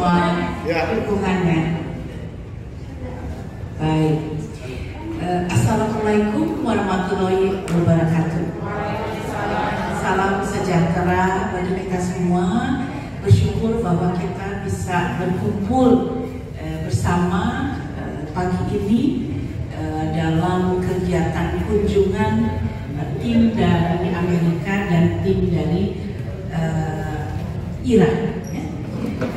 semua dukungannya. Baik. Assalamualaikum warahmatullahi wabarakatuh. Salam sejahtera bagi kita semua. Bersyukur bahwa kita bisa berkumpul bersama pagi ini dalam kegiatan kunjungan tim dari Amerika dan tim dari Irak.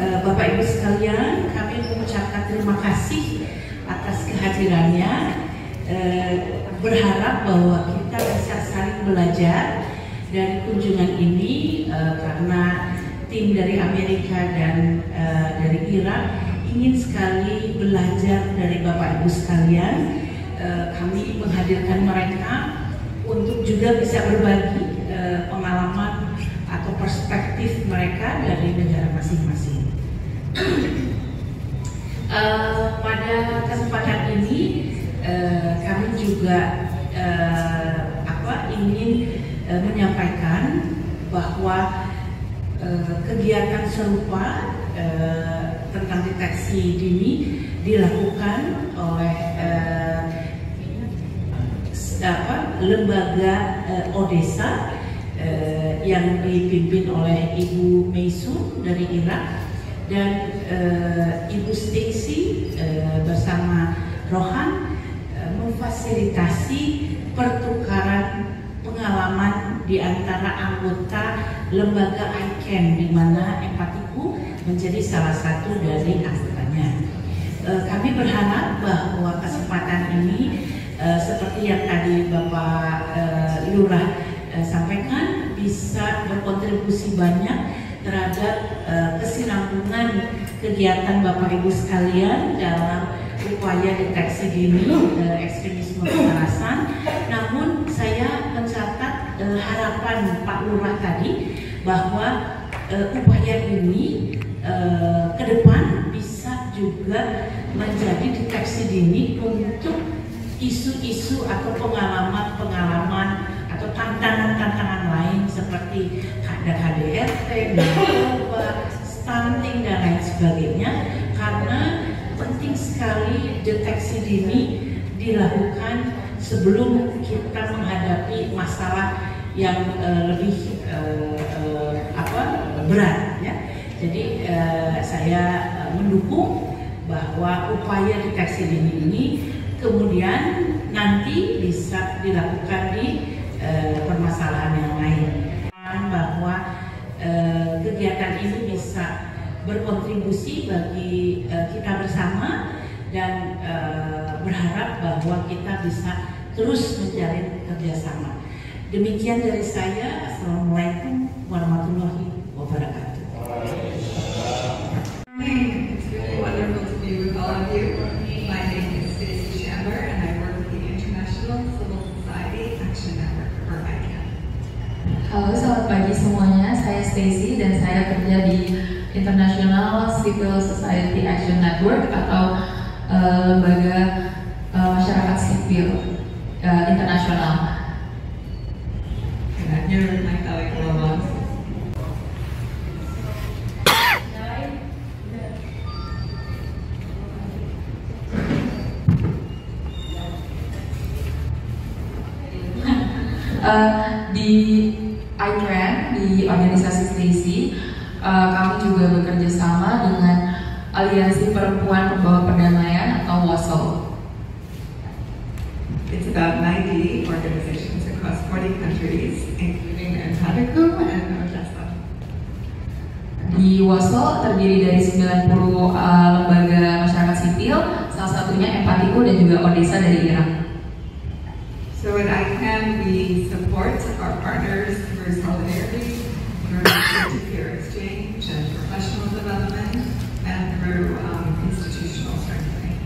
Bapak Ibu sekalian, kami mengucapkan terima kasih atas kehadirannya. Berharap bahwa kita bisa saling belajar dari kunjungan ini, karena tim dari Amerika dan dari Irak ingin sekali belajar dari Bapak Ibu sekalian. Kami menghadirkan mereka untuk juga bisa berbagi pengalaman atau perspektif mereka dari negara masing-masing. Pada kesempatan ini kami juga ingin menyampaikan bahwa kegiatan serupa tentang deteksi dini dilakukan oleh lembaga Odessa yang dipimpin oleh Ibu Meisun dari Irak dan Ibu Stacy bersama Rohan memfasilitasi pertukaran pengalaman di antara anggota lembaga ICANN, di mana Empatiku menjadi salah satu dari anggotanya. Kami berharap bahwa kesempatan ini seperti yang tadi Bapak Lurah sampaikan bisa berkontribusi banyak terhadap kesinambungan kegiatan Bapak Ibu sekalian dalam upaya deteksi dini ekstremisme kekerasan. Namun saya mencatat harapan Pak Lurah tadi bahwa upaya ini ke depan bisa juga menjadi deteksi dini untuk isu-isu atau pengalaman-pengalaman atau tantangan-tantangan lain seperti KDRT, narkoba, stunting dan lain sebagainya, karena penting sekali deteksi dini dilakukan sebelum kita menghadapi masalah yang lebih berat, ya. Jadi saya mendukung bahwa upaya deteksi dini ini kemudian nanti bisa dilakukan di permasalahan yang lain, bahwa kegiatan ini bisa berkontribusi bagi kita bersama dan berharap bahwa kita bisa terus menjalin kerjasama. Demikian dari saya. Assalamualaikum warahmatullahi wabarakatuh. It's really wonderful to be with all of you. My name is Stacy Chamber and I work with the International Civil Society Action Network, or ICANN. Halo, selamat pagi semuanya. Saya Stacy dan saya kerja di International Civil Society Action Network atau lembaga masyarakat sipil internasional. You're my colleague, Lola. Di ICANN, di organisasi Stacy, kami juga bekerja sama dengan Aliansi Perempuan Pembawa Perdamaian atau WASL. It's about 90 organizations across 40 countries, including Empatiku and Odessa. Di WASL terdiri dari 90 lembaga masyarakat sipil, salah satunya Empatiku dan juga Odessa dari Irak. So at ICANN, we support our partners through solidarity, through peer-to-peer exchange and professional development, and through institutional strengthening.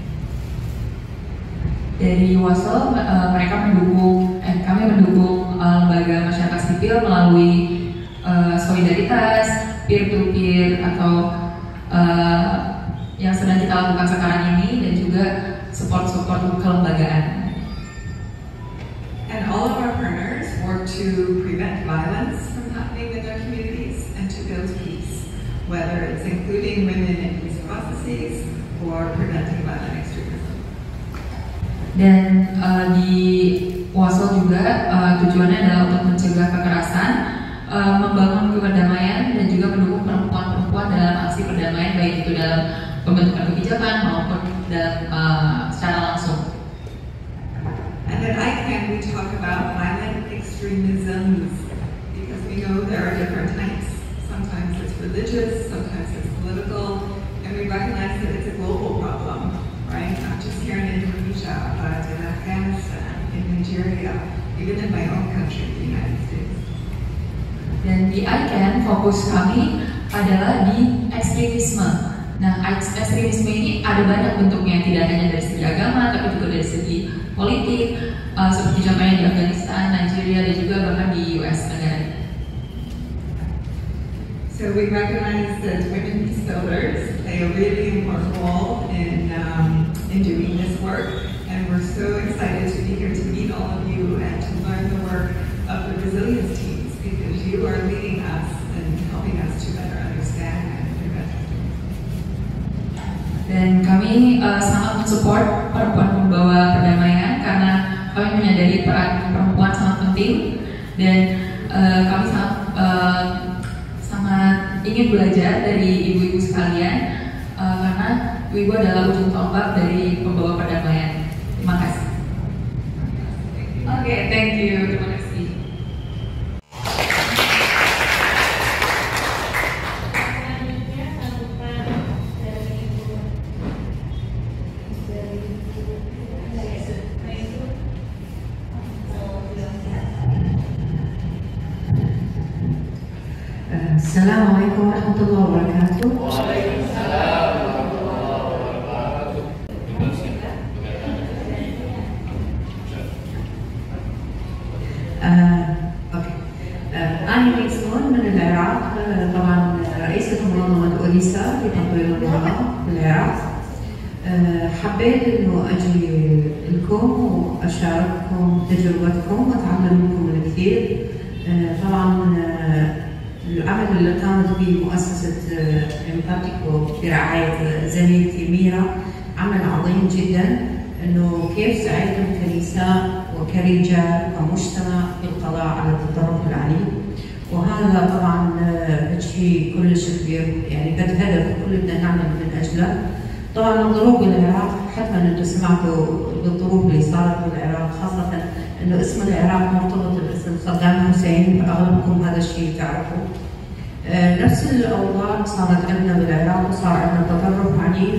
Dari WASL, kami mendukung lembaga masyarakat sipil melalui solidaritas, peer-to-peer atau yang sedang kita lakukan sekarang ini, dan juga support kelembagaan. And all of our partners work to prevent violence from happening in their communities and to build peace, whether it's including women in peace processes for preventing violent extremism. Dan di WASO juga tujuannya adalah untuk mencegah kekerasan, membangun kedamaian dan juga mendukung perempuan-perempuan dalam aksi perdamaian, baik itu dalam pembentukan kebijakan maupun dalam secara langsung. And at ICANN we talk about violent extremisms because we know there are different types. Sometimes it's religious, sometimes it's political, and we recognize that it's a global problem, right? Not just here in Indonesia, but in Afghanistan, in Nigeria, even in my own country, the United States. Dan di ICANN fokus kami adalah di ekstremisme. Nah, ekstremisme ini ada banyak bentuknya, tidak hanya dari segi agama, tapi juga dari segi politik, seperti contohnya di Afghanistan, Nigeria, dan juga bahkan di US negara. So we recognize that women peace builders play a really important role in doing this work, and we're so excited to be here to meet all of you and to learn the work of the resilience teams, because you are leading us and helping us to better understand and prevent extremism. Dan kami sangat mensupport perempuan membawa perdamaian karena kami menyadari peran perempuan sangat penting, dan kami sangat ingin belajar dari ibu-ibu sekalian karena ibu adalah ujung tombak dari pembawa perdamaian. Terima kasih. Oke, thank you. Terima kasih. Assalamualaikum warahmatullahi wabarakatuh. أنا ميكسون من العراق، طبعا رئيسة منظمة أوليسا في تطوير النظام بالعراق. حبيت إنه أجي لكم وأشارككم تجربتكم وأتعلم منكم الكثير. طبعا العمل اللي قامت به مؤسسة إمباتيكو برعاية زميلتي ميرا عمل عظيم جدا، إنه كيف ساعدتم كنساء وكرجال ومجتمع بالقضاء على التطرف العنيف، وهذا طبعا شيء كلش كبير، يعني قد هدف كلنا نعمل من أجله. طبعا الظروف بالعراق حتى أنتم سمعتوا بالظروف اللي صارت بالعراق، خاصة إنه اسم العراق مرتبط باسم صدام حسين، فأغلبكم هذا الشيء تعرفوا. نفس الأوضاع صارت عندنا بالعراق، وصار عندنا تطرف عنيف،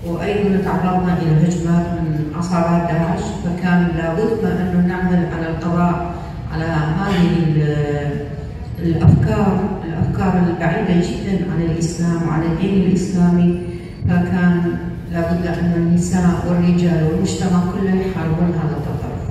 وأيضا تعرضنا إلى هجمات من عصابات داعش، فكان لابد أنه نعمل على القضاء على هذه الأفكار البعيدة جدا عن الإسلام وعن الدين الإسلامي، فكان لابد أن النساء والرجال والمجتمع كله يحاربون هذا التطرف.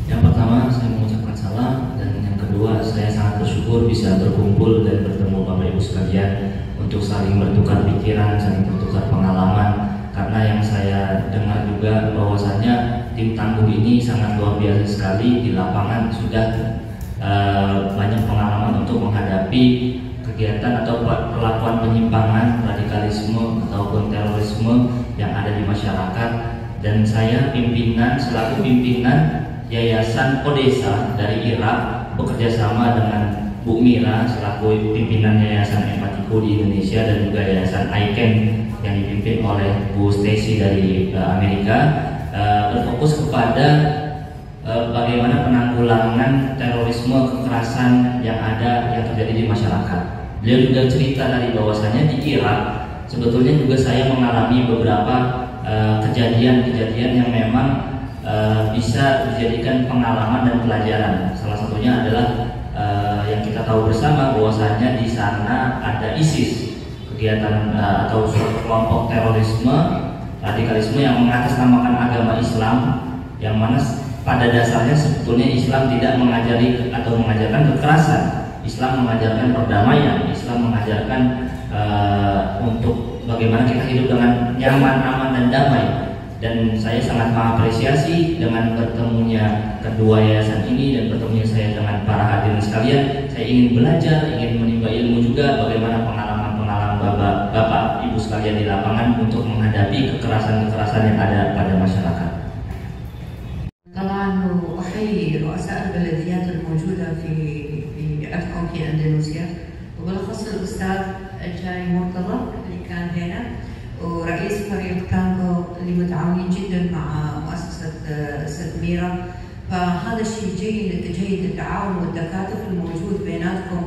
Yang pertama, saya mengucapkan salam, dan yang kedua, saya sangat bersyukur bisa berkumpul dan bertemu Bapak Ibu sekalian untuk saling bertukar pikiran, saling bertukar pengalaman. Karena yang saya dengar juga bahwasanya tim tangguh ini sangat luar biasa sekali, di lapangan sudah banyak pengalaman untuk menghadapi kegiatan atau perlakuan penyimpangan, radikalisme ataupun terorisme yang ada di masyarakat. Dan saya selaku pimpinan Yayasan Odesa dari Irak, bekerja sama dengan Bu Mira selaku pimpinan Yayasan Empatiko di Indonesia, dan juga Yayasan ICANN yang dipimpin oleh Bu Stacy dari Amerika, berfokus kepada bagaimana penanggulangan terorisme, kekerasan yang terjadi di masyarakat. Beliau juga cerita dari bahwasanya di Irak sebetulnya juga saya mengalami beberapa kejadian-kejadian yang memang bisa dijadikan pengalaman dan pelajaran. Salah satunya adalah yang kita tahu bersama bahwasanya di sana ada ISIS, kegiatan atau suatu kelompok terorisme, radikalisme yang mengatasnamakan agama Islam, yang mana pada dasarnya sebetulnya Islam tidak mengajari atau mengajarkan kekerasan. Islam mengajarkan perdamaian, Islam mengajarkan untuk bagaimana kita hidup dengan nyaman, aman, dan damai. Dan saya sangat mengapresiasi dengan bertemunya kedua yayasan ini dan bertemunya saya dengan para hadirin sekalian. Saya ingin belajar, ingin menimba ilmu juga bagaimana pengalaman-pengalaman Bapak, Ibu bekerja di lapangan untuk menghadapi kekerasan-kekerasan yang ada pada masyarakat. طبعا أحيي رؤساء البلديات الموجودة في أدكم في أندونيسيا، وبالأخص الأستاذ الجاي مرتضى اللي كان هنا، ورئيس فريق تانغو اللي متعاونين جدا مع مؤسسة سدميرة. فهذا الشيء جيد التعاون والتكاتف الموجود بيناتكم،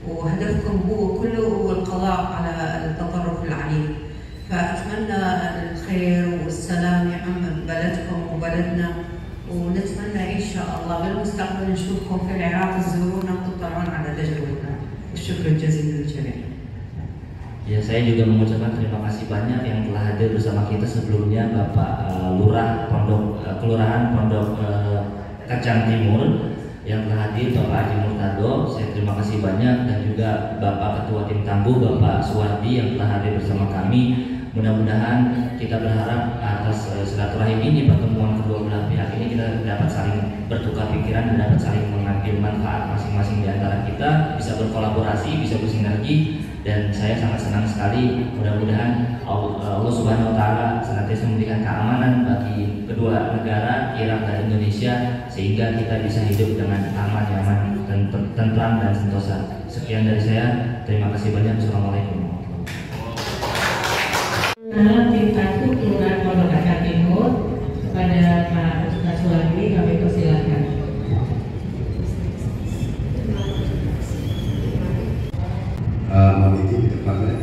وهدفكم هو كله هو القضاء على التطرف العنيف. فأتمنى الخير والسلام يعم بلدكم وبلدنا، ونتمنى إن شاء الله بالمستقبل نشوفكم في العراق تزورونا وتطلعون على تجربتنا. والشكر الجزيل للجميع. Ya, saya juga mengucapkan terima kasih banyak yang telah hadir bersama kita sebelumnya, Bapak Lurah Kelurahan Pondok Kacang Timur yang telah hadir, Bapak Haji Murtado. Saya terima kasih banyak, dan juga Bapak Ketua Tim Tangguh, Bapak Suwardi yang telah hadir bersama kami. Mudah-mudahan kita berharap atas silaturahim ini, pertemuan kedua belah pihak ini, kita dapat saling bertukar pikiran dan dapat saling mengambil manfaat masing-masing di antara kita, bisa berkolaborasi, bisa bersinergi. Dan saya sangat senang sekali, mudah-mudahan Allah Subhanahu wa Ta'ala senantiasa memberikan keamanan bagi kedua negara, Irak dan Indonesia, sehingga kita bisa hidup dengan aman, nyaman, dan tentram dan sentosa. Sekian dari saya, terima kasih banyak. Assalamualaikum. Tim Tangguh Kelurahan Pondok Kacang Timur, kepada Pak Suwardi kami persilakan. Memiliki di depannya.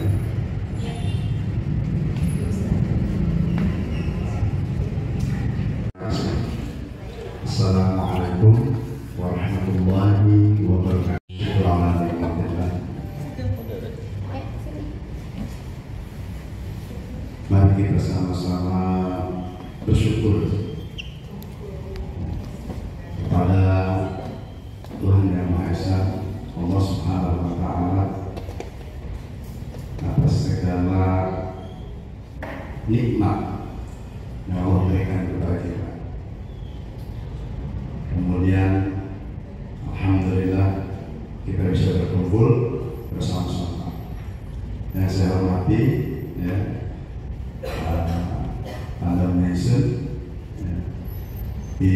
Assalamualaikum warahmatullahi wabarakatuh. Mari kita sama-sama bersyukur kepada Tuhan Yang Maha Esa, Allah Subhanahu wa Ta'ala, atas segala nikmat yang Allah berikan kepada kita. Kemudian alhamdulillah kita bisa berkumpul bersama-sama. Yang saya hormati, ya, Anda Mason, di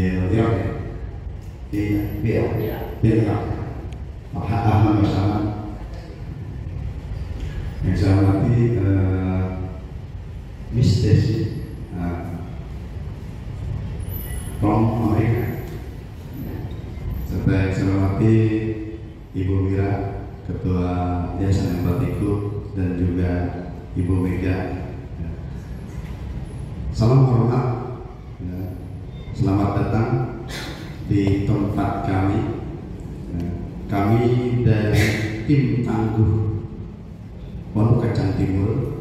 Irak, Ahmad bersama. Yang saya hormati Miss Desi from Amerika, serta yang saya hormati Ibu Mira, Ketua Yayasan Empatiku, dan juga Ibu Mega. Salam hormat, selamat datang di tempat kami. Kami dari Tim Tangguh Pondok Kacang Timur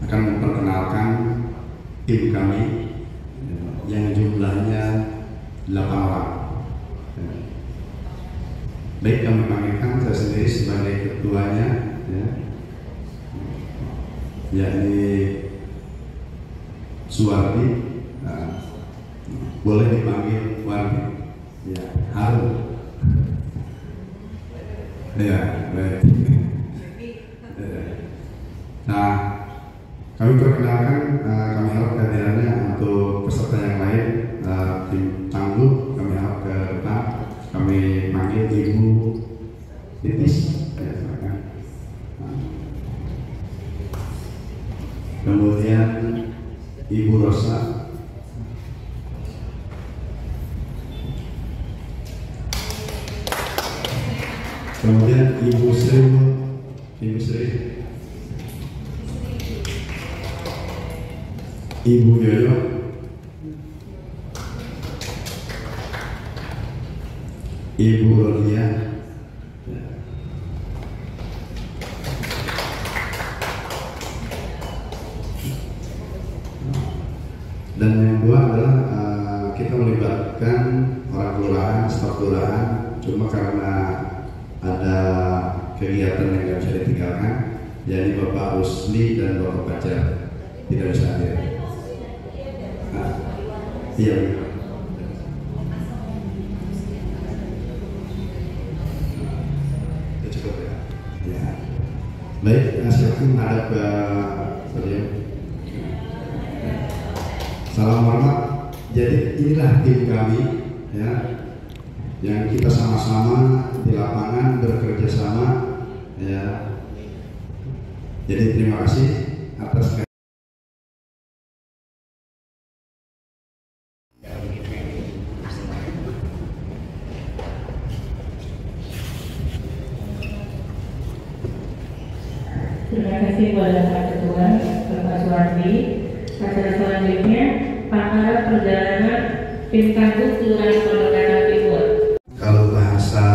akan memperkenalkan tim kami yang jumlahnya 8 orang. Baik, kami panggilkan saya sendiri sebagai ketuanya, yakni Suwardi. Boleh dipanggil Wardi, ya, Harun. Ya, baik. Nah, kami perkenalkan, kami harap kehadirannya untuk peserta yang lain, tim Tangguh, kami harap ke depan. Kami panggil Ibu Titis, ya, silakan. Kemudian Ibu Rosa, kemudian Ibu Sri, Ibu Yoyo, Ibu Rodia, dan yang kedua adalah kita melibatkan orang kelurahan, staf kelurahan, cuma karena ada kegiatan yang tidak bisa ditinggalkan, jadi Bapak Rusli dan Bapak Pacar tidak bisa hadir. Iya. Itu cukup ya. Ya. Baik, silakan menghadap ke beliau. Salam hormat. Jadi inilah tim kami, ya, yang kita sama-sama di lapangan bekerja sama, ya. Jadi terima kasih atas. Terima kasih kepada Pak Ketua, Bapak Suwardi. Acara selanjutnya, Pakar Perjalanan Tim Tangguh Kelurahan Pondok Danau Timur. Kalau bahasa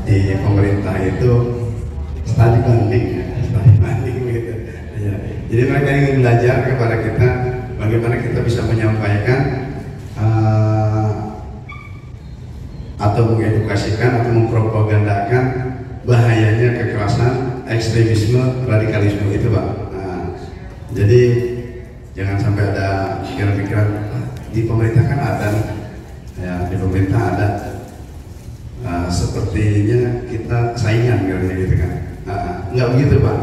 di pemerintah itu studi banding, gitu. Ya. Jadi mereka ingin belajar kepada kita bagaimana kita bisa menyampaikan atau mengedukasikan atau mempropagandakan bahayanya kekerasan, ekstremisme, radikalisme itu, Pak. Jadi jangan sampai ada pikiran-pikiran di pemerintah kan ada, ya, di pemerintah ada sepertinya kita saingan gitu kan. Nggak begitu, Pak.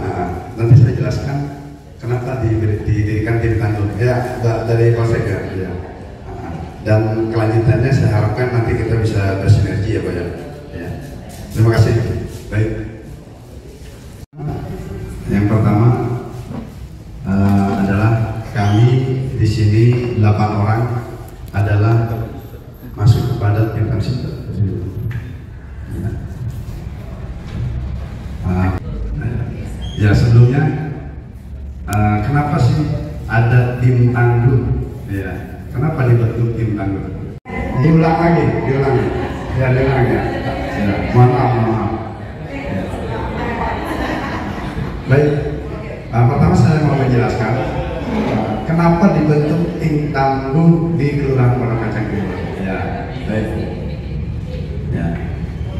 Nanti saya jelaskan kenapa didirikan tim tangguh. Ya, dari Polsek ya. Dan kelanjutannya saya harapkan nanti kita bisa bersinergi, ya, Pak, ya. Terima kasih. Baik. Yang pertama adalah kami di sini 8 orang adalah masuk kepada tim tangguh. Ya, sebelumnya kenapa sih ada tim tangguh? Ya, kenapa dibentuk tim tangguh? Diulang lagi. Ya, mohon maaf. Baik, pertama saya mau menjelaskan kenapa dibentuk tim tangguh di Kelurahan Pondok Kacang Timur. Ya, baik. Ya,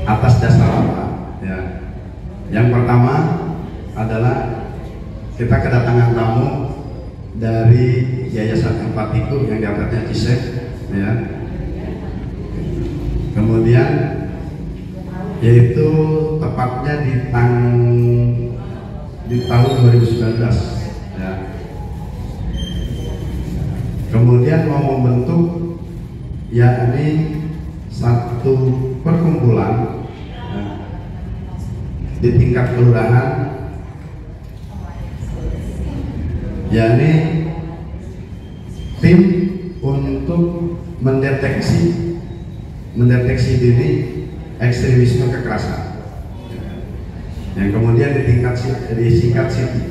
atas dasar apa? Ya, yang pertama adalah kita kedatangan tamu dari Yayasan Empatiku yang diangkatnya CISEK, ya. Kemudian yaitu tepatnya di tahun 2019, ya. Kemudian mau membentuk yakni satu perkumpulan, ya, di tingkat kelurahan, yakni tim untuk mendeteksi dini ekstremisme kekerasan, yang kemudian disingkat SITI.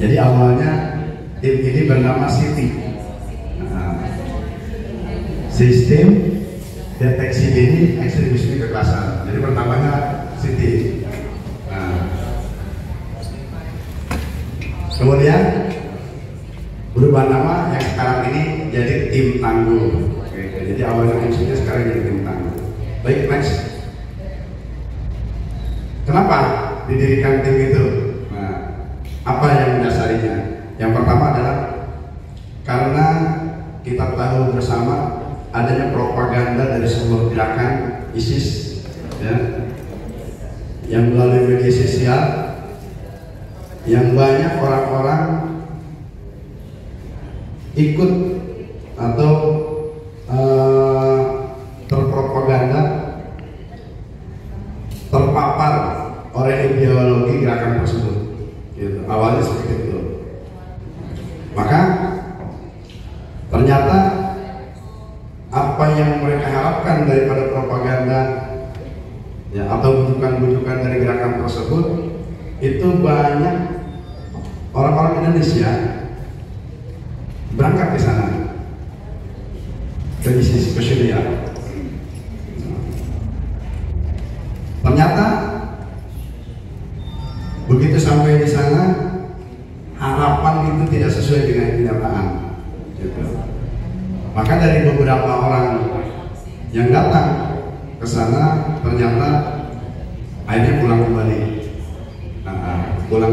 Jadi awalnya tim ini bernama SITI, Sistem Deteksi Dini Ekstremisme Kekerasan. Jadi pertamanya SITI. Kemudian berubah nama yang sekarang ini jadi tim tangguh. Jadi awalnya fungsinya sekarang jadi tim tangguh. Baik, next. Kenapa didirikan tim itu? Apa yang mendasarinya? Yang pertama adalah karena kita tahu bersama adanya propaganda dari sebuah gerakan ISIS, ya, yang melalui media sosial, yang banyak orang-orang ikut atau terpropaganda, terpapar oleh ideologi gerakan tersebut. Gitu. Awalnya seperti itu. Maka ternyata apa yang mereka harapkan daripada propaganda, ya, atau bujukan-bujukan dari gerakan tersebut, itu banyak orang-orang Indonesia berangkat ke sana, ke ISIS, ke Syria. Ternyata begitu sampai di sana, harapan itu tidak sesuai dengan kenyataan. Gitu. Maka dari beberapa orang yang datang ke sana, ternyata akhirnya pulang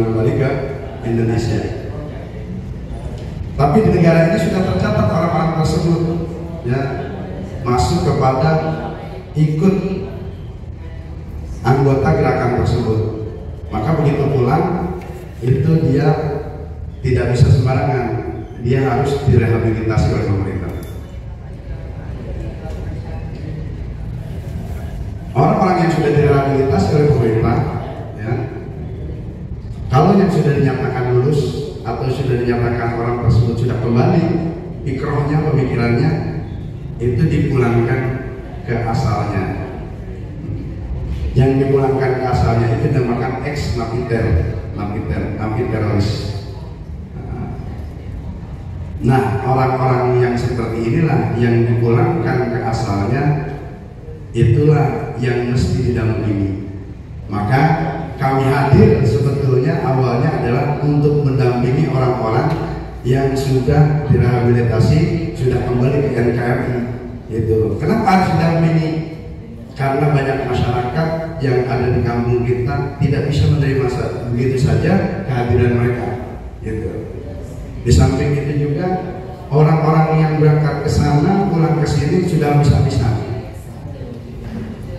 kembali ke Indonesia. Tapi di negara ini sudah tercatat orang-orang tersebut, ya, masuk kepada ikut anggota gerakan tersebut. Maka begitu pulang itu dia tidak bisa sembarangan, dia harus direhabilitasi oleh pemerintah. Orang-orang yang sudah direhabilitasi oleh pemerintah, ya, kalau yang sudah dinyatakan lulus atau sudah dinyatakan orang tersebut sudah kembali ikrohnya, pemikirannya, itu dipulangkan ke asalnya. Yang dipulangkan ke asalnya itu dinamakan ex napiter, napi teroris. Nah, orang-orang yang seperti inilah yang dipulangkan ke asalnya, itulah yang mesti didampingi. Maka kami hadir sebetulnya awalnya adalah untuk mendampingi orang-orang yang sudah direhabilitasi, sudah kembali ke NKRI. Itu. Kenapa harus didampingi? Karena banyak masyarakat yang ada di kampung kita tidak bisa menerima begitu saja kehadiran mereka. Gitu. Di samping itu juga orang-orang yang berangkat ke sana pulang ke sini sudah habis-habisan.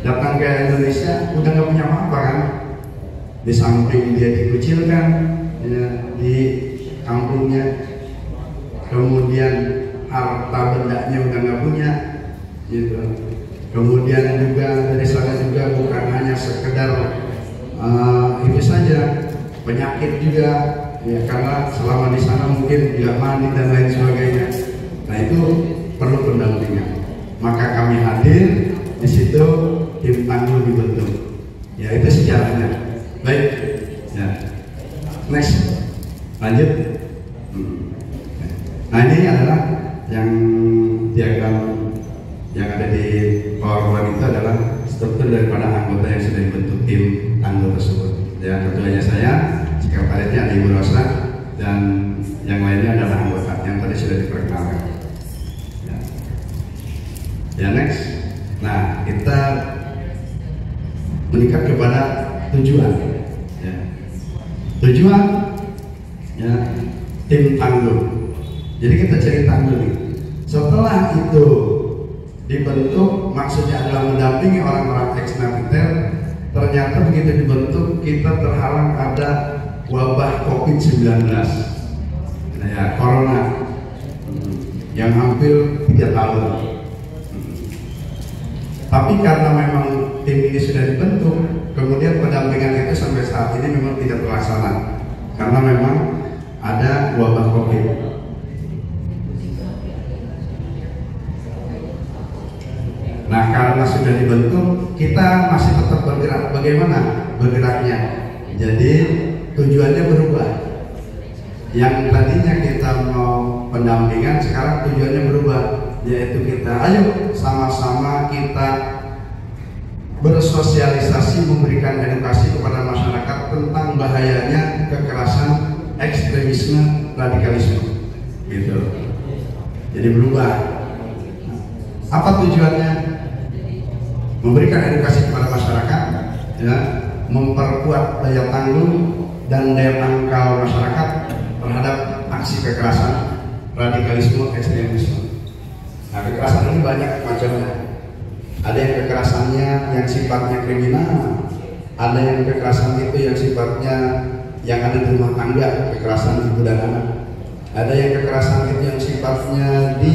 Datang ke Indonesia udah nggak punya apa-apa kan? Di samping dia dikucilkan ya, di kampungnya, kemudian harta bendanya udah nggak punya, gitu. Kemudian juga dari sana juga bukan hanya sekedar itu saja, penyakit juga, ya karena selama di sana mungkin tidak mandi dan lain sebagainya. Nah itu perlu pendampingan. Maka kami hadir di situ, tim tanggul dibentuk. Ya itu sejarahnya. Baik, ya. Next, lanjut. Nah ini adalah yang diagram yang ada di PowerPoint itu adalah struktur daripada anggota yang sudah dibentuk tim tanggul tersebut. Ya, ketuanya saya, sekretariatnya ada Ibu Rosa, dan yang lainnya adalah anggota yang tadi sudah diperkenalkan. Ya, next. Nah, kita meningkat kepada tujuan. Ya. Tujuan, ya, tim tanggul. Jadi kita cerita dulu. Setelah itu dibentuk, maksudnya adalah mendampingi orang-orang ex-napiter. Ternyata begitu dibentuk, kita terhalang ada wabah COVID-19, nah, ya, corona, yang hampir 3 tahun. Tapi karena memang tim ini sudah dibentuk, kemudian pendampingan itu sampai saat ini memang tidak terlaksana karena memang ada wabah COVID. Nah, karena sudah dibentuk, kita masih tetap bergerak. Bagaimana bergeraknya? Jadi tujuannya berubah. Yang tadinya kita mau pendampingan, sekarang tujuannya berubah, yaitu kita ayo sama-sama kita bersosialisasi, memberikan edukasi kepada masyarakat tentang bahayanya kekerasan, ekstremisme, radikalisme. Gitu. Jadi berubah. Apa tujuannya? Memberikan edukasi kepada masyarakat, ya, memperkuat daya tanggung dan daya tangkal masyarakat terhadap aksi kekerasan, radikalisme, ekstremisme. Nah, kekerasan ini banyak macamnya. Ada yang kekerasannya yang sifatnya kriminal, ada yang kekerasan itu yang sifatnya yang ada di rumah tangga, kekerasan ibu dan anak. Ada yang kekerasan itu yang sifatnya di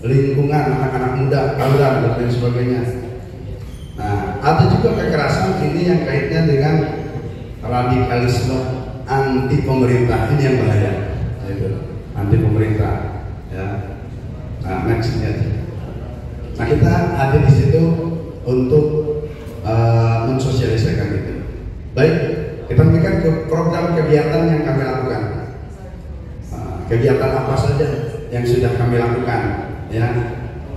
lingkungan anak-anak muda, tawuran dan lain sebagainya. Nah, ada juga kekerasan ini yang kaitannya dengan radikalisme anti pemerintah. Ini yang bahaya, yaitu anti pemerintah. Ya. Nah, next ini aja. Nah, kita ada di situ untuk mensosialisasikan itu. Baik, kita berikan ke program kegiatan yang kami lakukan. Kegiatan apa saja yang sudah kami lakukan, ya,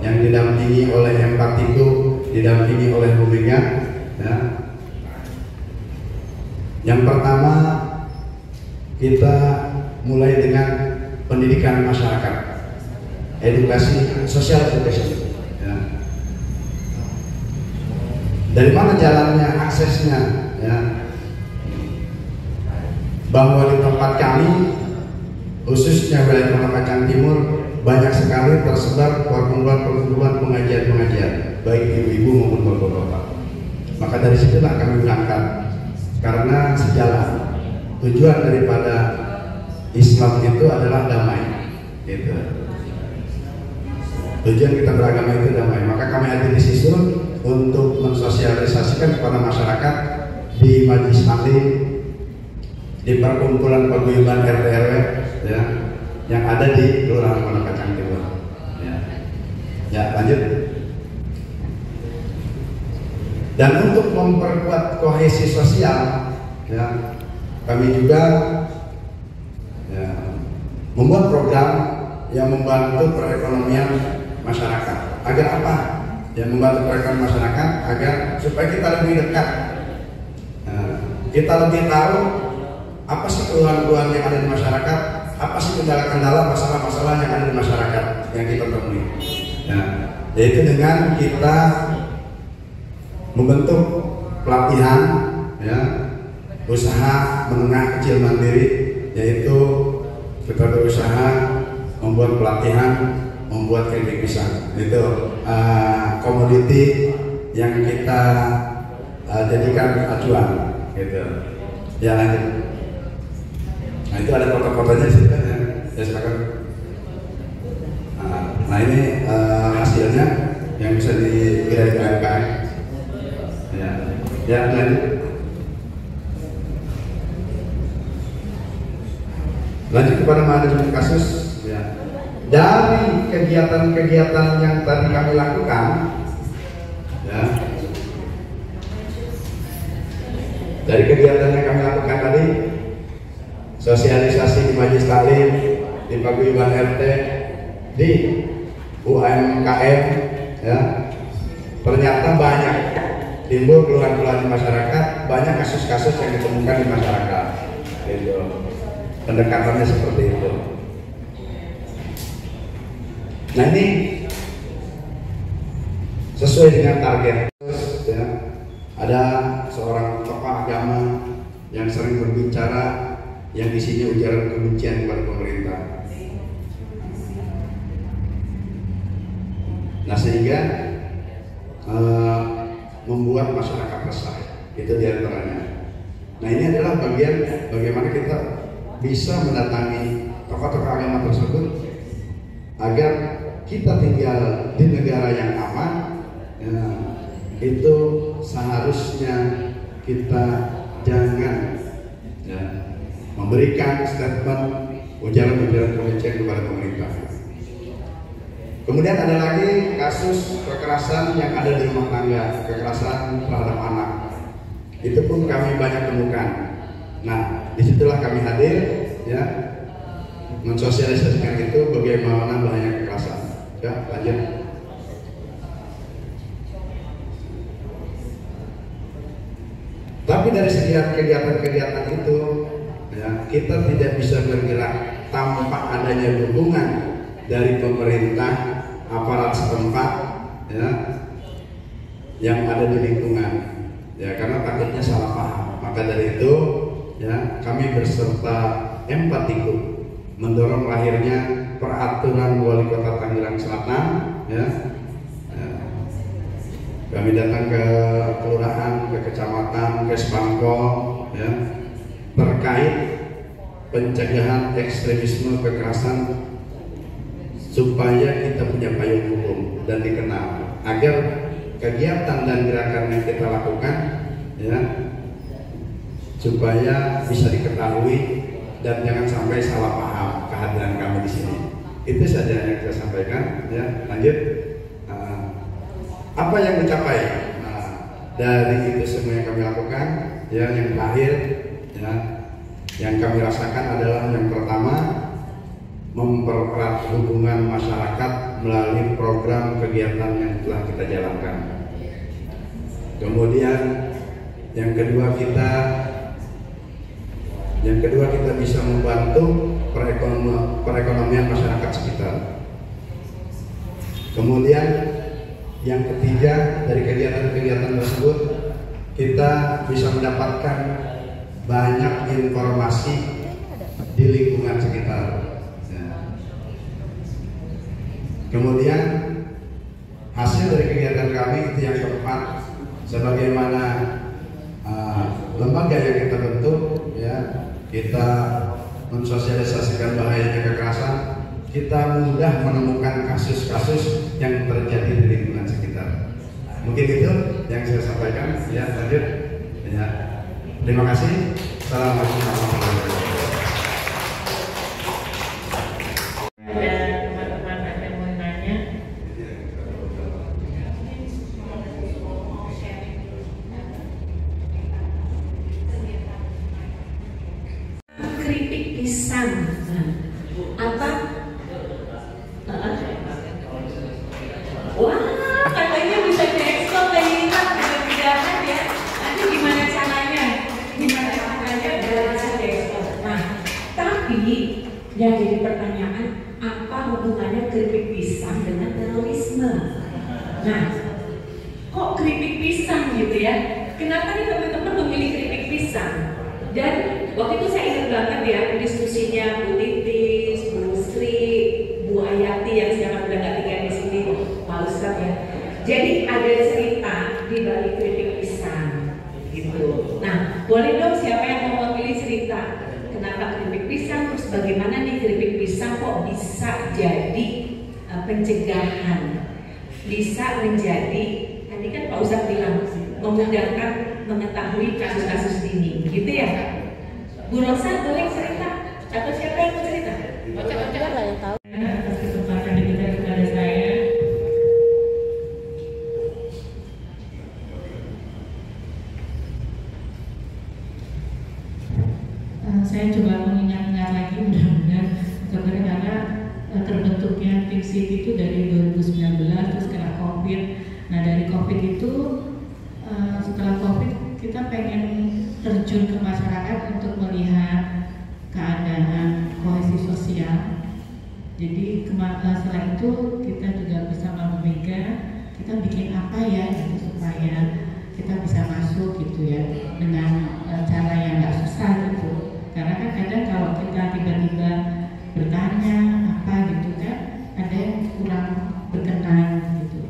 yang didampingi oleh Empatiku, didampingi oleh Buminga, ya. Yang pertama kita mulai dengan pendidikan masyarakat, edukasi, social education, ya. Dari mana jalannya, aksesnya, ya. Bahwa di tempat kami, khususnya wilayah Kota Kacang Timur, banyak sekali tersebar perkumpulan-perkumpulan pengajian-pengajian, baik ibu-ibu maupun bapak-bapak. Maka dari situlah kami berangkat, karena sejalan. Tujuan daripada Islam itu adalah damai, gitu. Tujuan kita beragama itu damai. Maka kami hadir di situ untuk mensosialisasikan kepada masyarakat di majelis taklim, di perkumpulan paguyuban RT RW, ya, yang ada di Kelurahan Pondok Kacang Timur. Ya, lanjut. Dan untuk memperkuat kohesi sosial, ya, kami juga membuat program yang membantu perekonomian masyarakat. Agar apa? Yang membantu perekonomian masyarakat agar supaya kita lebih dekat, kita lebih tahu apa sih keluhan-keluhan yang ada di masyarakat, apa sih kendala-kendala, masalah-masalah yang ada di masyarakat yang kita temui. Yaitu dengan kita membentuk pelatihan, ya, usaha menengah kecil mandiri, yaitu kita berusaha membuat pelatihan, membuat keripik pisang. Itu komoditi yang kita jadikan acuan, gitu. Ya, lanjut. Nah, itu ada foto-fotonya sih, ya. Ya, silakan. Nah, ini hasilnya yang bisa dikira UMKM. Ya, lanjut. Lanjut kepada manajemen kasus. Ya. Dari kegiatan-kegiatan yang tadi kami lakukan, ya, dari kegiatan yang kami lakukan tadi, sosialisasi di majelis taklim, di paguyuban RT, di UMKM, ya, ternyata banyak timbul keluhan-keluhan di masyarakat, banyak kasus-kasus yang ditemukan di masyarakat. Gitu. Pendekatannya seperti itu. Nah, ini sesuai dengan target. Ya, ada seorang tokoh agama yang sering berbicara yang isinya ujaran kebencian kepada pemerintah. Nah, sehingga membuat masyarakat resah, itu diantaranya. Nah, ini adalah bagian bagaimana kita bisa mendatangi tokoh-tokoh agama tersebut agar kita tinggal di negara yang aman. Ya, itu seharusnya kita jangan, ya, memberikan statement ujaran-ujaran kebencian kepada pemerintah. Kemudian ada lagi kasus kekerasan yang ada di rumah tangga, kekerasan terhadap anak. Itu pun kami banyak temukan. Nah, disitulah kami hadir, ya, mensosialisasikan itu bagaimana bahaya kekerasan. Ya, lanjut. Tapi dari sekian kegiatan-kegiatan itu, ya, kita tidak bisa bergerak tanpa adanya dukungan dari pemerintah, aparat setempat, ya, yang ada di lingkungan, ya, karena takutnya salah paham. Maka dari itu, ya, kami berserta Empatiku mendorong lahirnya peraturan Wali Kota Tangerang Selatan, ya. Kami datang ke kelurahan, ke kecamatan, ke Spangkol, ya, terkait pencegahan ekstremisme kekerasan, supaya kita punya payung hukum dan dikenal, agar kegiatan dan gerakan yang kita lakukan, ya, supaya bisa diketahui dan jangan sampai salah paham kehadiran kami di sini. Itu saja yang saya sampaikan. Ya, lanjut. Apa yang dicapai dari itu semua yang kami lakukan? Ya, yang terakhir, ya, yang kami rasakan adalah yang pertama, mempererat hubungan masyarakat melalui program kegiatan yang telah kita jalankan. Kemudian yang kedua kita bisa membantu perekonomian masyarakat sekitar. Kemudian yang ketiga, dari kegiatan-kegiatan tersebut kita bisa mendapatkan banyak informasi di lingkungan sekitar. Kemudian hasil dari kegiatan kami itu yang keempat, sebagaimana lembaga yang kita bentuk, ya, kita mensosialisasikan bahayanya kekerasan, kita mudah menemukan kasus-kasus yang terjadi di lingkungan sekitar. Mungkin itu yang saya sampaikan. Ya, lanjut. Ya, terima kasih. Assalamualaikum warahmatullahi wabarakatuh. Ada teman-teman ada yang mau nanya? Keripik pisang. Apa? Wah, katanya bisa diekspor ke Irak, mudah-mudahan ya. Nanti gimana caranya? Gimana caranya biar bisa diekspor? Nah, tapi yang jadi pertanyaan, apa hubungannya keripik pisang dengan terorisme? Nah, kok keripik pisang gitu ya? Kenapa nih teman-teman memilih keripik pisang? Dan waktu itu saya ingat banget ya diskusinya Bu Titis, Bu Sri, Bu Ayati yang sekarang udah gak tinggal di sini, Pak Ustadz ya. Jadi ada cerita di balik keripik pisang gitu. Nah, boleh dong siapa yang mau memilih cerita? Kenapa keripik pisang? Terus bagaimana nih keripik pisang kok bisa jadi pencegahan? Bisa menjadi, tadi kan Pak Ustadz bilang memudahkan mengetahui kasus-kasus dini, gitu ya? Bu Rosa boleh cerita? Atau siapa yang mau cerita? Biar lah yang tahu. Atas kesempatan diberikan kepada saya. Saya coba mengingat-ingat lagi, mudah-mudahan karena terbentuknya tim SID itu dari 2019 terus kena COVID. Nah dari COVID itu setelah COVID kita pengen terjun ke masyarakat untuk melihat keadaan kohesi sosial. Jadi setelah itu kita juga bersama Bu Mega kita bikin apa ya gitu, supaya kita bisa masuk gitu ya dengan cara yang nggak susah gitu. Karena kan kadang kalau kita tiba-tiba bertanya apa gitu kan ada yang kurang berkenan gitu.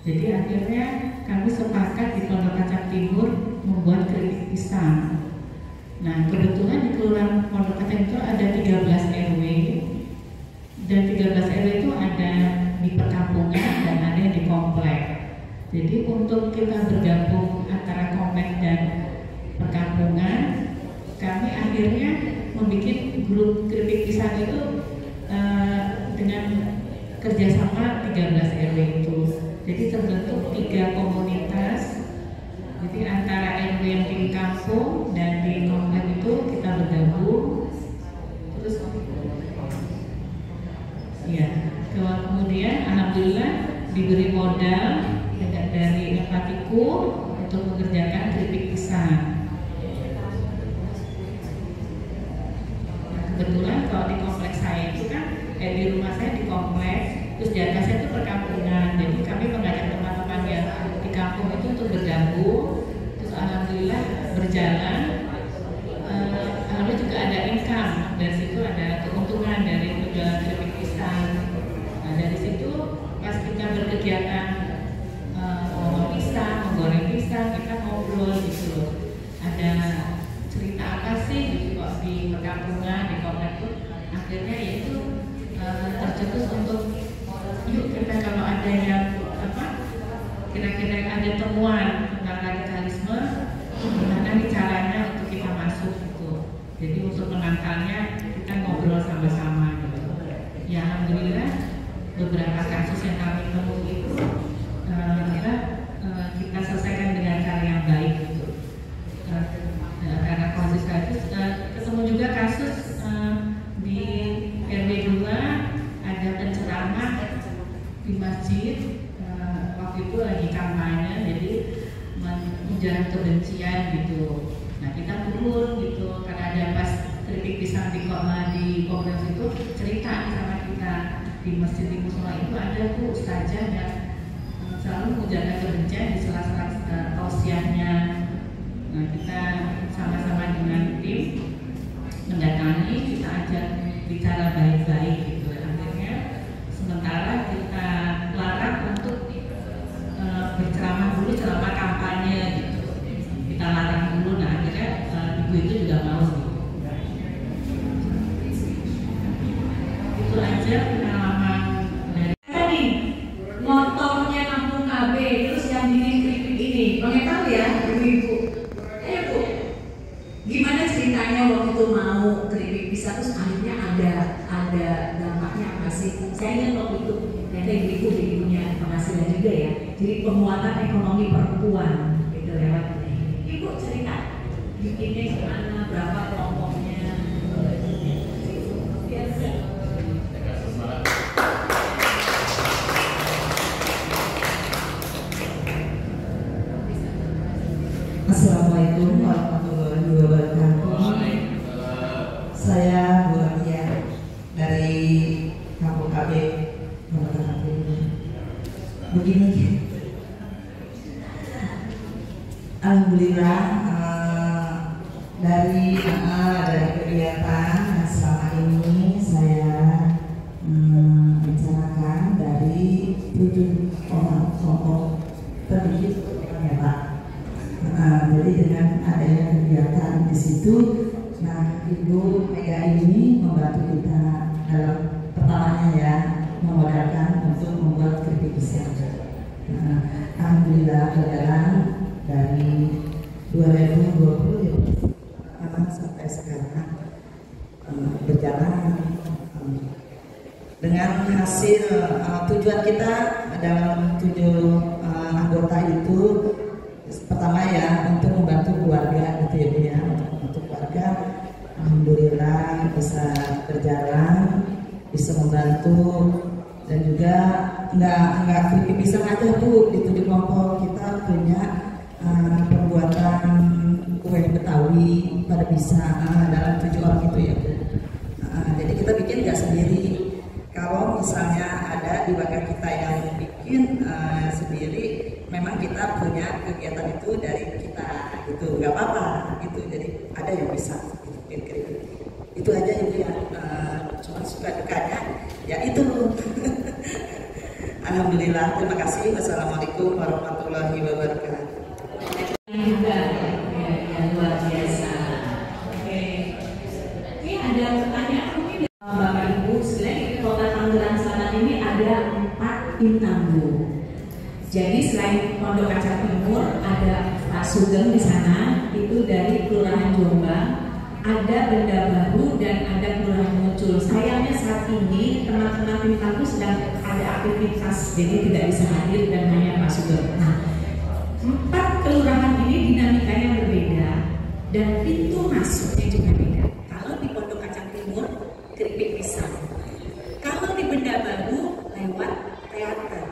Jadi akhirnya kami sepakat di Pondok Kacang Timur membuat keripik pisang. Nah kebetulan di Kelurahan Pondok Kacang itu ada 13 RW dan 13 RW itu ada di perkampungan dan ada di komplek. Jadi untuk kita bergabung antara komplek dan perkampungan, kami akhirnya membuat grup keripik pisang itu dengan kerjasama 13 RW itu. Jadi terbentuk 3 komunitas. Jadi antara RW yang di kampung dan di komplek itu kita bergabung. Terus ya, kemudian alhamdulillah diberi modal dari Empatiku untuk mengerjakan keripik pisang. Kebetulan kalau di kompleks saya itu kan di rumah saya di kompleks, terus di atasnya itu perkampungan. Jadi kami mengajak teman-teman yang di kampung itu untuk bergabung. Terus alhamdulillah berjalan. Lalu juga ada income, dari situ ada keuntungan dari penjualan keripik pisang. Nah dari situ pas kita berkegiatan ngomong pisang, menggoreng pisang, kita ngobrol gitu. Ada cerita apa sih gitu kok di perkampungan, di komplek itu akhirnya itu tercetus untuk yuk kita kalau ada yang apa kira-kira ada temuan tentang radikalisme gimana nih caranya untuk kita masuk gitu. Jadi untuk menangkalnya kita ngobrol sama-sama gitu. Ya alhamdulillah beberapa kasus yang kami temui itu kita selesaikan dengan cara yang baik gitu. Karena kasus ketemu juga kasus di RW 2 ada penceramah di masjid waktu itu lagi kampanye, jadi menjarah kebencian gitu. Nah kita turun gitu karena ada pas keripik pisang di kompleks itu cerita sama kita di masjid di musola itu ada tuh ustazah yang selalu menjaga kebencian di sela-sela tausiahnya. Nah kita sama-sama dengan tim mendatangi, kita ajak bicara baik-baik gitu. Akhirnya sementara kita larang untuk berceramah dulu, ceramah kampanye waktu itu mau keripik pisang terus akhirnya ada dampaknya apa sih? Saya ingat waktu itu ternyata ibu punya penghasilan juga ya. Jadi penguatan ekonomi perempuan gitu lewat ini. Ibu cerita bikinnya gimana, berapa kelompoknya? Assalamualaikum warahmatullahi wabarakatuh. Saya Bu Amia dari Kampung KB. Begini, alhamdulillah dari kegiatan selama ini saya bicarakan dari 7 orang kelompok terdidik ya Pak. Jadi dengan adanya kegiatan di situ, nah Ibu Mega ini membantu kita dalam pertamanya ya memodalkan untuk membuat keripik pisang. Alhamdulillah berjalan dari 2020 ya sampai sekarang berjalan dengan hasil tujuan kita dalam 7 anggota itu. Pertama ya untuk membantu keluarga gitu ya Bu ya, untuk membantu keluarga. Alhamdulillah bisa berjalan, bisa membantu dan juga nggak keripik pisang aja Bu, itu di kelompok kita punya pembuatan kue Betawi pada bisa dalam 7 orang itu ya Bu. Jadi kita bikin nggak sendiri. Kalau misalnya ada di warga kita yang bikin sendiri, memang kita punya kegiatan itu dari kita gitu, nggak apa-apa gitu. Jadi ada yang bisa bikin. Itu aja Ibu ya, cuma suka dukanya ya itu. Alhamdulillah, terima kasih. Wassalamualaikum warahmatullahi wabarakatuh. Yang luar biasa. Oke, ini ada pertanyaan mungkin Bapak Ibu. Sebenarnya di Kota Tangerang Selatan ini ada 4 tim tangguh. Jadi selain Pondok Kaca Timur ada Pak Sugeng di sana, itu dari Kelurahan Jombang, ada Benda Baru dan ada Kelurahan Muncul. Sayangnya saat ini teman-teman tim tangguh sedang ada aktivitas, jadi tidak bisa hadir dan hanya Pak Sugeng. Nah, 4 kelurahan ini dinamikanya berbeda dan pintu masuknya juga beda. Kalau di Pondok Kacang Timur keripik pisang, kalau di Benda Baru lewat teater.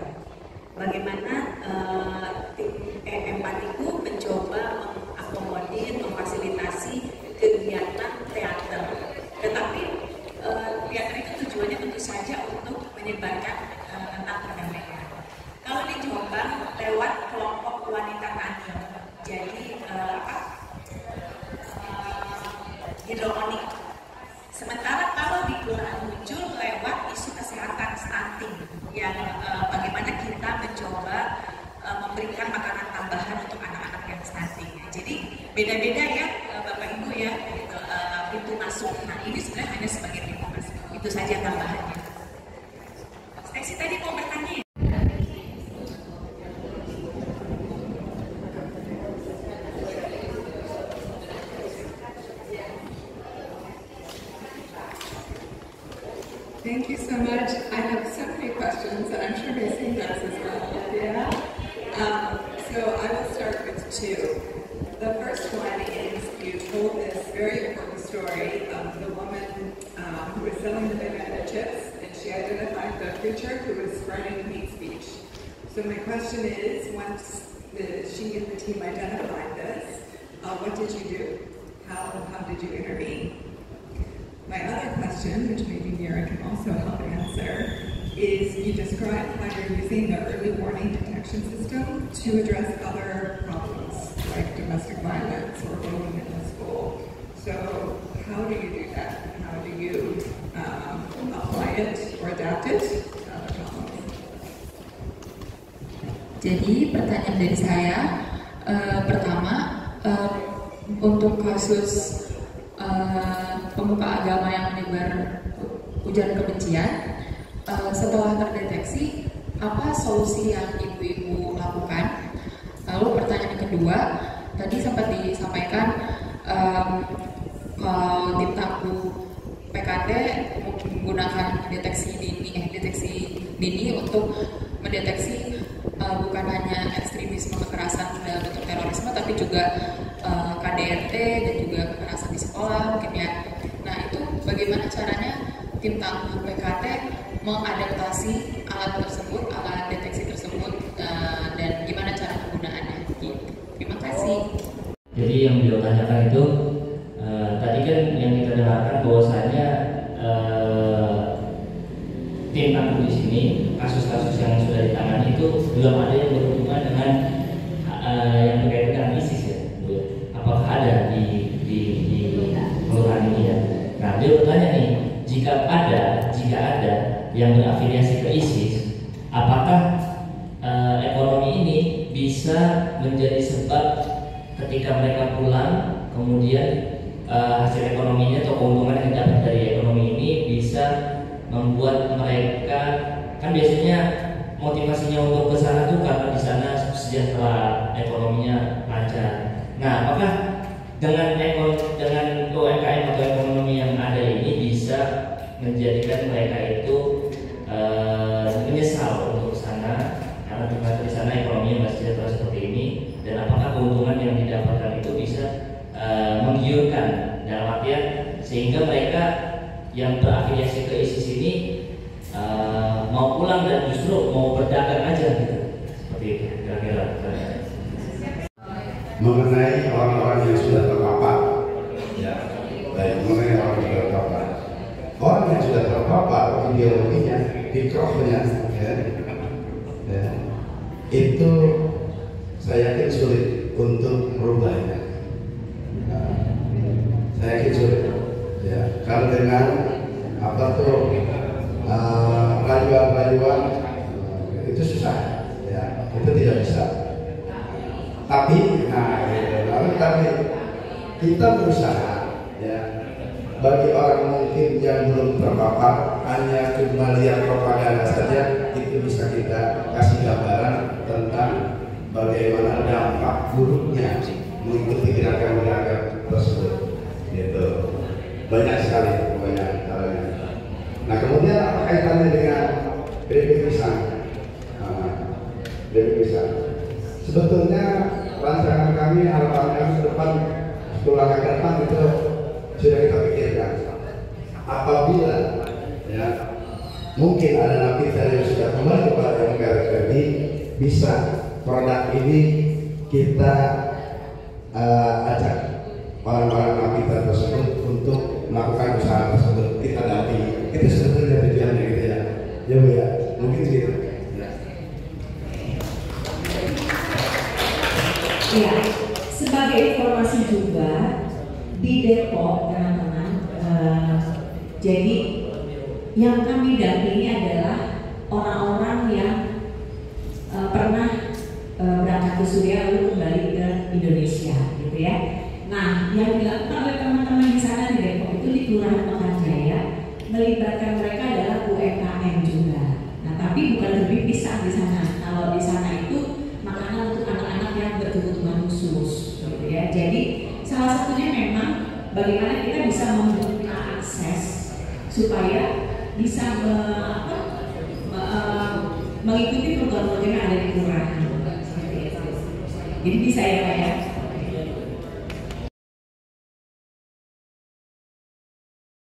Bagaimana tim empatiku mencoba mengakomodir, memfasilitasi kegiatan teater. Tetapi teater itu tujuannya tentu saja untuk menyebarkan tentang perdamaian. Kalau di Jombang lewat kelompok wanita tani, jadi hidroponik. Sementara kalau di Kelurahan Muncul lewat isu kesehatan stunting, yang bagaimana kita mencoba memberikan makanan tambahan untuk anak-anak yang stunting. Jadi beda-beda ya Bapak Ibu ya, gitu, pintu masuk. Nah ini sebenarnya hanya sebagai pintu masuk. Itu saja tambahannya. Stacy tadi mau bertanya. Thank you so much. I have so many questions, and I'm sure Macy does as well. Yeah. So I will start with 2. The first one is you told this very important story of the woman who was selling the banana chips, and she identified the preacher who was spreading hate speech. So my question is, once she and the team identified this, what did you do? How did you intervene? My other question, which maybe Mira can also help answer, is you described how you're using the early warning detection system to address other problems like domestic violence or bullying in the school. So how do you do that? How do you apply it or adapt it to other problems? Jadi pertanyaan dari saya, pertama untuk kasus pemuka agama yang menyebar ujaran kebencian, setelah terdeteksi, apa solusi yang ibu-ibu lakukan? Lalu pertanyaan kedua, tadi sempat disampaikan Kalau tim tangguh PKT menggunakan deteksi dini untuk mendeteksi bukan hanya ekstremisme kekerasan dalam bentuk terorisme, tapi juga KDRT dan juga kekerasan di sekolah mungkin ya. Nah itu bagaimana caranya tim tangguh PKT mengadaptasi alat tersebut, alat deteksi tersebut, dan gimana cara penggunaannya? Gitu. Terima kasih. Jadi yang beliau tanyakan itu tadi kan yang kita dengarkan bahwasanya tim tangguh di sini kasus-kasus yang sudah ditangani itu belum ada yang berhubungan dengan yang berkaitan dengan ISIS ya, Bu ya. Apakah ada di kelurahan ini ya? Nah, dia bertanya nih, jika ada yang berafiliasi ke ISIS, apakah ekonomi ini bisa menjadi sebab ketika mereka pulang kemudian hasil ekonominya atau keuntungan yang didapat dari ekonomi ini bisa membuat mereka, kan biasanya motivasinya untuk ke sana tuh karena di sana sejahtera, ekonominya lancar. Nah, apakah dengan UMKM atau ekonomi yang ada ini bisa menjadikan mereka itu menyesal untuk ke sana karena ternyata di sana ekonominya masih sejahtera seperti ini, dan apakah keuntungan yang didapatkan itu bisa menggiurkan dalam artian sehingga mereka yang berafiliasi ke ISIS ini mau pulang dan justru mau berdagang aja gitu, seperti itu kira-kira. Mengenai orang-orang yang sudah terpapar, ya, baik, mengenai orang yang sudah terpapar, orang yang sudah terpapar ideologinya, fikrahnya, ya, itu saya yakin sulit untuk merubahnya. Saya yakin sulit, ya, karena dengan apa tuh rayuan-rayuan itu susah, ya, itu tidak bisa. Tapi, tapi kita berusaha, ya, bagi orang mungkin yang belum terpapar hanya cuma lihat propaganda saja, itu bisa kita kasih gambaran tentang bagaimana dampak buruknya mengikuti gerakan-gerakan tersebut. Gitu. Banyak sekali, banyak caranya. Nah, kemudian apa kaitannya dengan keripik pisang? Keripik pisang. Sebetulnya rancangan kami, harapan kami ke depan, 10 langkah ke depan itu sudah kita pikirkan. Apabila, ya, mungkin ada napiter yang sudah kembali kepada NKRI, bisa produk ini kita ajak orang-orang napiter tersebut untuk melakukan usaha tersebut, kita dampingi. Itu sebetulnya tujuannya gitu ya. Ya Bu ya, mungkin gitu. Ya, sebagai informasi juga di Depok teman-teman, jadi yang kami dampingi adalah orang-orang yang pernah berangkat ke Suriah lalu kembali ke Indonesia, gitu ya. Nah, yang dilakukan oleh teman-teman di sana di Depok itu di Kelurahan Mekarjaya melibatkan mereka adalah UMKM juga. Nah, tapi bukan lebih pisah di sana. Kalau di sana itu makanan untuk anak-anak yang berkebutuhan khusus, gitu ya. Jadi salah satunya memang bagaimana kita bisa membuka akses supaya bisa mengikuti program-program yang ada di kelurahan. Jadi bisa ya Pak ya.